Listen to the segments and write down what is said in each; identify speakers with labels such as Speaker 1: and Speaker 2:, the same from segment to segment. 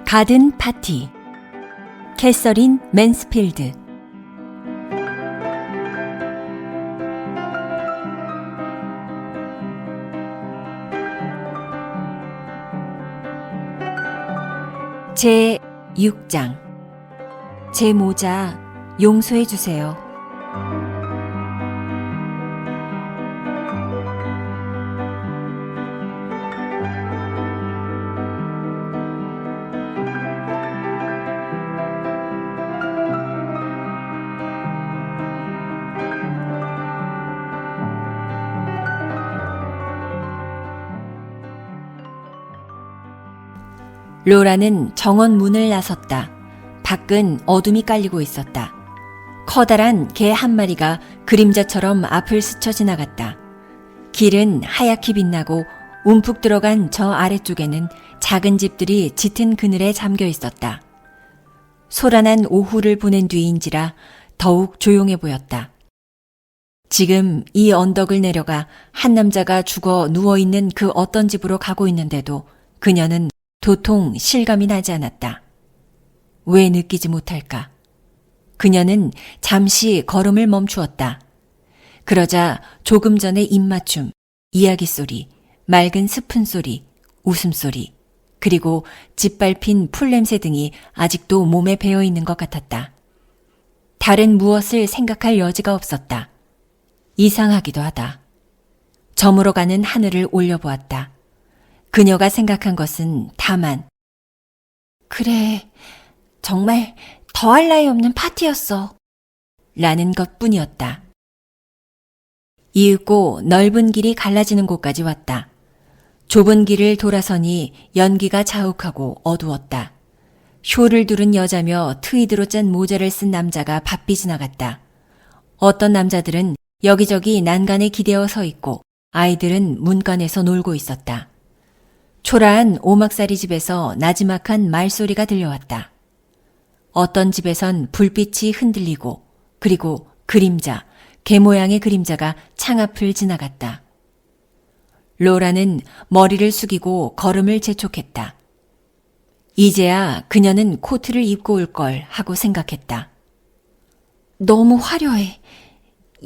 Speaker 1: 가든 파티. 캐서린 맨스필드. 제 6장. 제 모자 용서해 주세요. 로라는 정원 문을 나섰다. 밖은 어둠이 깔리고 있었다. 커다란 개 한 마리가 그림자처럼 앞을 스쳐 지나갔다. 길은 하얗게 빛나고 움푹 들어간 저 아래쪽에는 작은 집들이 짙은 그늘에 잠겨 있었다. 소란한 오후를 보낸 뒤인지라 더욱 조용해 보였다. 지금 이 언덕을 내려가 한 남자가 죽어 누워있는 그 어떤 집으로 가고 있는데도 그녀는 도통 실감이 나지 않았다. 왜 느끼지 못할까? 그녀는 잠시 걸음을 멈추었다. 그러자 조금 전의 입맞춤, 이야기 소리, 맑은 스푼 소리, 웃음소리, 그리고 짓밟힌 풀냄새 등이 아직도 몸에 배어 있는 것 같았다. 다른 무엇을 생각할 여지가 없었다. 이상하기도 하다. 저물어 가는 하늘을 올려보았다. 그녀가 생각한 것은 다만 그래, 정말 더할 나위 없는 파티였어 라는 것뿐이었다. 이윽고 넓은 길이 갈라지는 곳까지 왔다. 좁은 길을 돌아서니 연기가 자욱하고 어두웠다. 쇼를 두른 여자며 트위드로 짠 모자를 쓴 남자가 바삐 지나갔다. 어떤 남자들은 여기저기 난간에 기대어 서 있고 아이들은 문간에서 놀고 있었다. 초라한 오막살이 집에서 나지막한 말소리가 들려왔다. 어떤 집에선 불빛이 흔들리고 그리고 그림자, 개 모양의 그림자가 창 앞을 지나갔다. 로라는 머리를 숙이고 걸음을 재촉했다. 이제야 그녀는 코트를 입고 올 걸 하고 생각했다. 너무 화려해.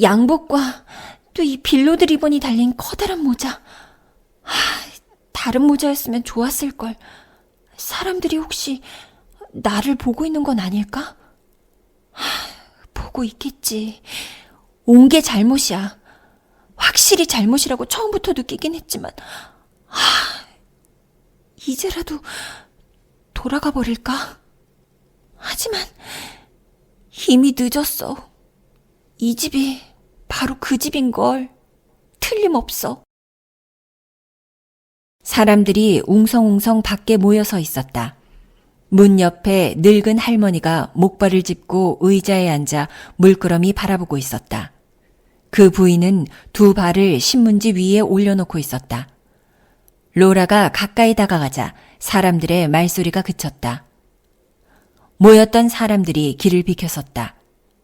Speaker 1: 양복과 또 이 빌로드 리본이 달린 커다란 모자. 다른 모자였으면 좋았을걸. 사람들이 혹시 나를 보고 있는 건 아닐까? 보고 있겠지. 온 게 잘못이야. 확실히 잘못이라고 처음부터 느끼긴 했지만 이제라도 돌아가 버릴까? 하지만 이미 늦었어. 이 집이 바로 그 집인걸. 틀림없어. 사람들이 웅성웅성 밖에 모여서 있었다. 문 옆에 늙은 할머니가 목발을 짚고 의자에 앉아 물끄러미 바라보고 있었다. 그 부인은 두 발을 신문지 위에 올려놓고 있었다. 로라가 가까이 다가가자 사람들의 말소리가 그쳤다. 모였던 사람들이 길을 비켜섰다.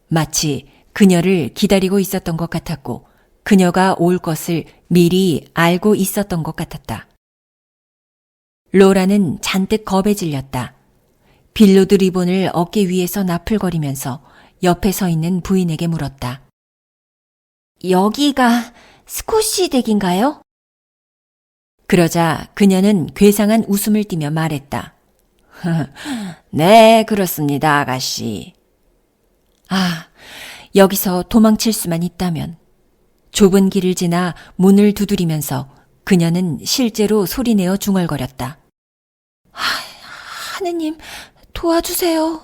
Speaker 1: 마치 그녀를 기다리고 있었던 것 같았고 그녀가 올 것을 미리 알고 있었던 것 같았다. 로라는 잔뜩 겁에 질렸다. 빌로드 리본을 어깨 위에서 나풀거리면서 옆에 서 있는 부인에게 물었다. 여기가 스코시 댁인가요? 그러자 그녀는 괴상한 웃음을 띠며 말했다. 네, 그렇습니다, 아가씨. 여기서 도망칠 수만 있다면. 좁은 길을 지나 문을 두드리면서 그녀는 실제로 소리내어 중얼거렸다. 하느님, 도와주세요.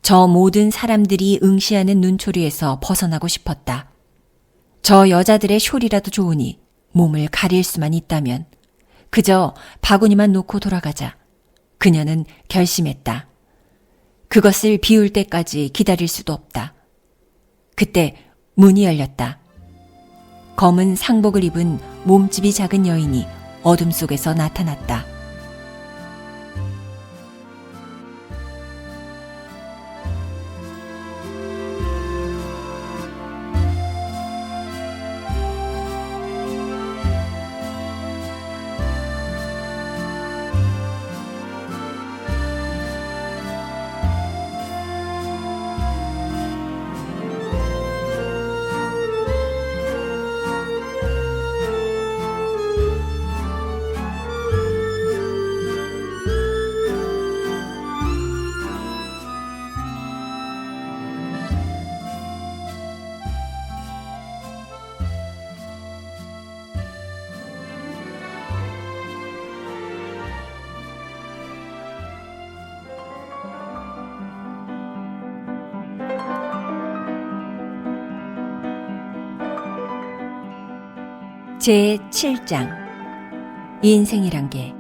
Speaker 1: 저 모든 사람들이 응시하는 눈초리에서 벗어나고 싶었다. 저 여자들의 쇼리라도 좋으니 몸을 가릴 수만 있다면 그저 바구니만 놓고 돌아가자. 그녀는 결심했다. 그것을 비울 때까지 기다릴 수도 없다. 그때 문이 열렸다. 검은 상복을 입은 몸집이 작은 여인이 어둠 속에서 나타났다. 제7장 인생이란 게.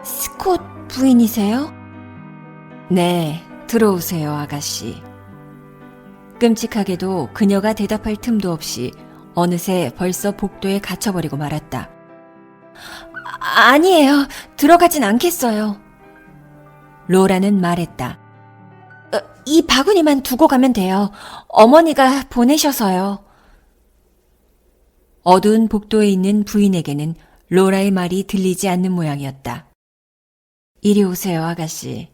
Speaker 1: 스콧 부인이세요? 네, 들어오세요, 아가씨. 끔찍하게도 그녀가 대답할 틈도 없이 어느새 벌써 복도에 갇혀버리고 말았다. 아니에요. 들어가진 않겠어요. 로라는 말했다. 이 바구니만 두고 가면 돼요. 어머니가 보내셔서요. 어두운 복도에 있는 부인에게는 로라의 말이 들리지 않는 모양이었다. 이리 오세요, 아가씨.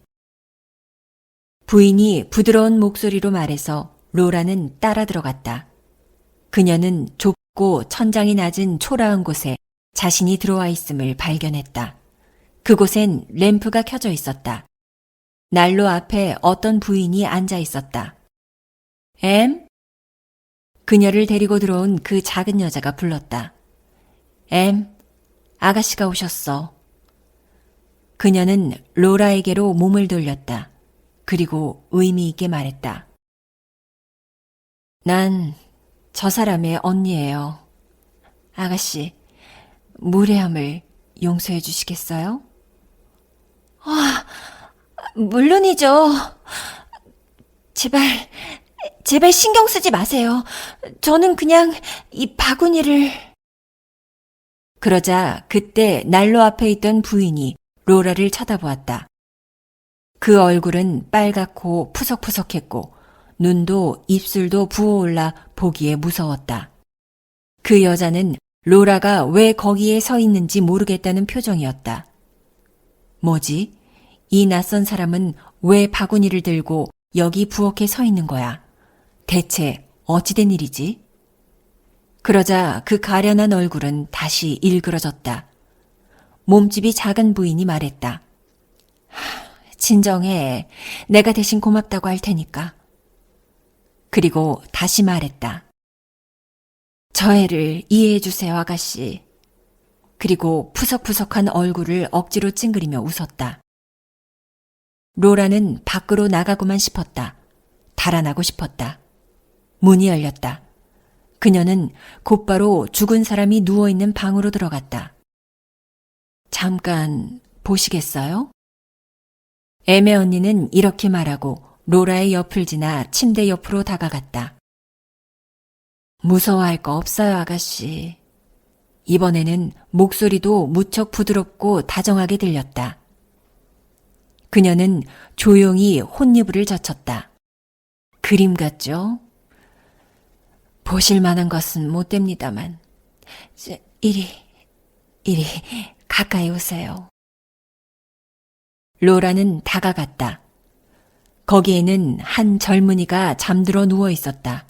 Speaker 1: 부인이 부드러운 목소리로 말해서 로라는 따라 들어갔다. 그녀는 좁고 천장이 낮은 초라한 곳에 자신이 들어와 있음을 발견했다. 그곳엔 램프가 켜져 있었다. 난로 앞에 어떤 부인이 앉아 있었다. 엠? 그녀를 데리고 들어온 그 작은 여자가 불렀다. 엠, 아가씨가 오셨어. 그녀는 로라에게로 몸을 돌렸다. 그리고 의미 있게 말했다. 난 저 사람의 언니예요. 아가씨, 무례함을 용서해 주시겠어요? 물론이죠. 제발 신경 쓰지 마세요. 저는 그냥 이 바구니를... 그러자 그때 난로 앞에 있던 부인이 로라를 쳐다보았다. 그 얼굴은 빨갛고 푸석푸석했고 눈도 입술도 부어올라 보기에 무서웠다. 그 여자는 로라가 왜 거기에 서 있는지 모르겠다는 표정이었다. 뭐지? 이 낯선 사람은 왜 바구니를 들고 여기 부엌에 서 있는 거야? 대체 어찌된 일이지? 그러자 그 가련한 얼굴은 다시 일그러졌다. 몸집이 작은 부인이 말했다. 진정해. 내가 대신 고맙다고 할 테니까. 그리고 다시 말했다. 저 애를 이해해 주세요, 아가씨. 그리고 푸석푸석한 얼굴을 억지로 찡그리며 웃었다. 로라는 밖으로 나가고만 싶었다. 달아나고 싶었다. 문이 열렸다. 그녀는 곧바로 죽은 사람이 누워있는 방으로 들어갔다. 잠깐 보시겠어요? 에메 언니는 이렇게 말하고 로라의 옆을 지나 침대 옆으로 다가갔다. 무서워할 거 없어요, 아가씨. 이번에는 목소리도 무척 부드럽고 다정하게 들렸다. 그녀는 조용히 혼이불을 젖혔다. 그림 같죠? 보실 만한 것은 못 됩니다만. 이리 가까이 오세요. 로라는 다가갔다. 거기에는 한 젊은이가 잠들어 누워 있었다.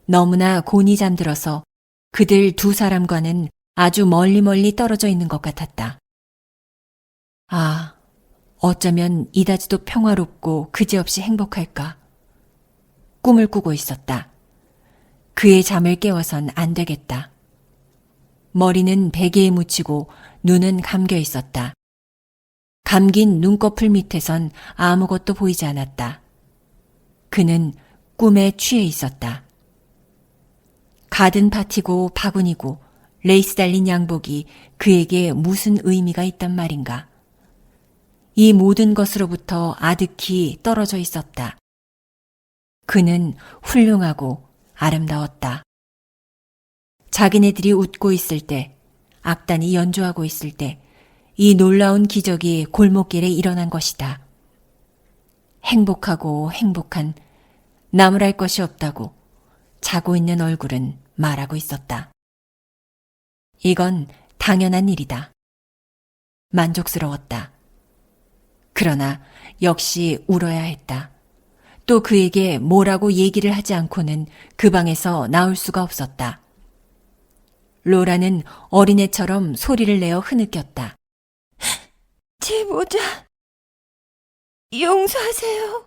Speaker 1: 너무나 곤히 잠들어서 그들 두 사람과는 아주 멀리 떨어져 있는 것 같았다. 아, 어쩌면 이다지도 평화롭고 그지없이 행복할까. 꿈을 꾸고 있었다. 그의 잠을 깨워선 안 되겠다. 머리는 베개에 묻히고 눈은 감겨 있었다. 감긴 눈꺼풀 밑에선 아무것도 보이지 않았다. 그는 꿈에 취해 있었다. 가든 파티고 바구니고 레이스 달린 양복이 그에게 무슨 의미가 있단 말인가. 이 모든 것으로부터 아득히 떨어져 있었다. 그는 훌륭하고 아름다웠다. 자기네들이 웃고 있을 때, 악단이 연주하고 있을 때, 이 놀라운 기적이 골목길에 일어난 것이다. 행복하고 행복한, 나무랄 것이 없다고 자고 있는 얼굴은 말하고 있었다. 이건 당연한 일이다. 만족스러웠다. 그러나 역시 울어야 했다. 또 그에게 뭐라고 얘기를 하지 않고는 그 방에서 나올 수가 없었다. 로라는 어린애처럼 소리를 내어 흐느꼈다. 제 모자 용서하세요.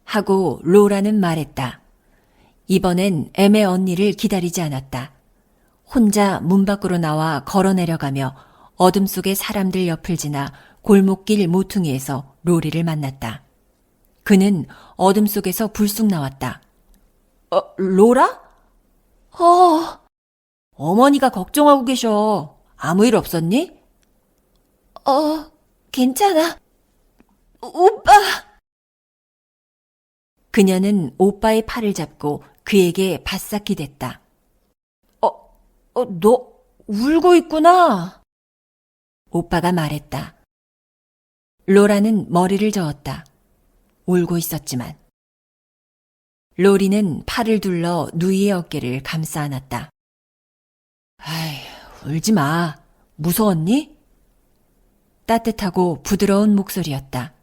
Speaker 1: 하고 로라는 말했다. 이번엔 에메 언니를 기다리지 않았다. 혼자 문 밖으로 나와 걸어 내려가며 어둠 속의 사람들 옆을 지나 골목길 모퉁이에서 로리를 만났다. 그는 어둠 속에서 불쑥 나왔다. 로라? 어머니가 걱정하고 계셔. 아무 일 없었니? 괜찮아. 오빠! 그녀는 오빠의 팔을 잡고 그에게 바싹 기댔다. 너 울고 있구나. 오빠가 말했다. 로라는 머리를 저었다. 울고 있었지만. 로리는 팔을 둘러 누이의 어깨를 감싸 안았다. 아이, 울지 마. 무서웠니? 따뜻하고 부드러운 목소리였다.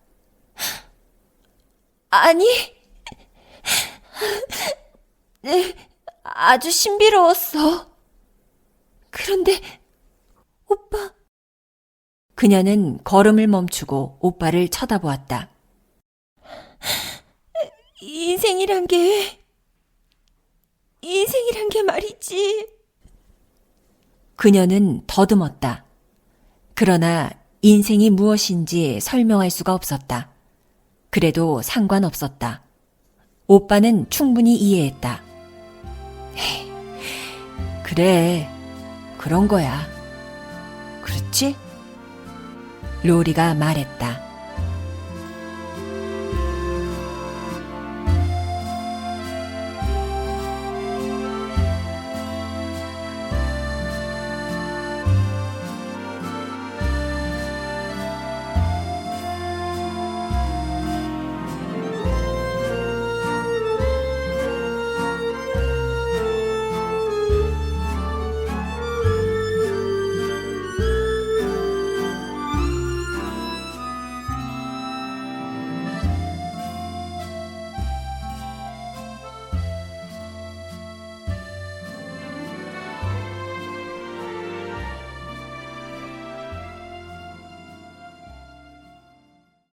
Speaker 1: 아니, 네, 아주 신비로웠어. 그런데, 오빠. 그녀는 걸음을 멈추고 오빠를 쳐다보았다. 인생이란 게 말이지. 그녀는 더듬었다. 그러나 인생이 무엇인지 설명할 수가 없었다. 그래도 상관없었다. 오빠는 충분히 이해했다. 그래, 그런 거야. 그렇지? 로리가 말했다.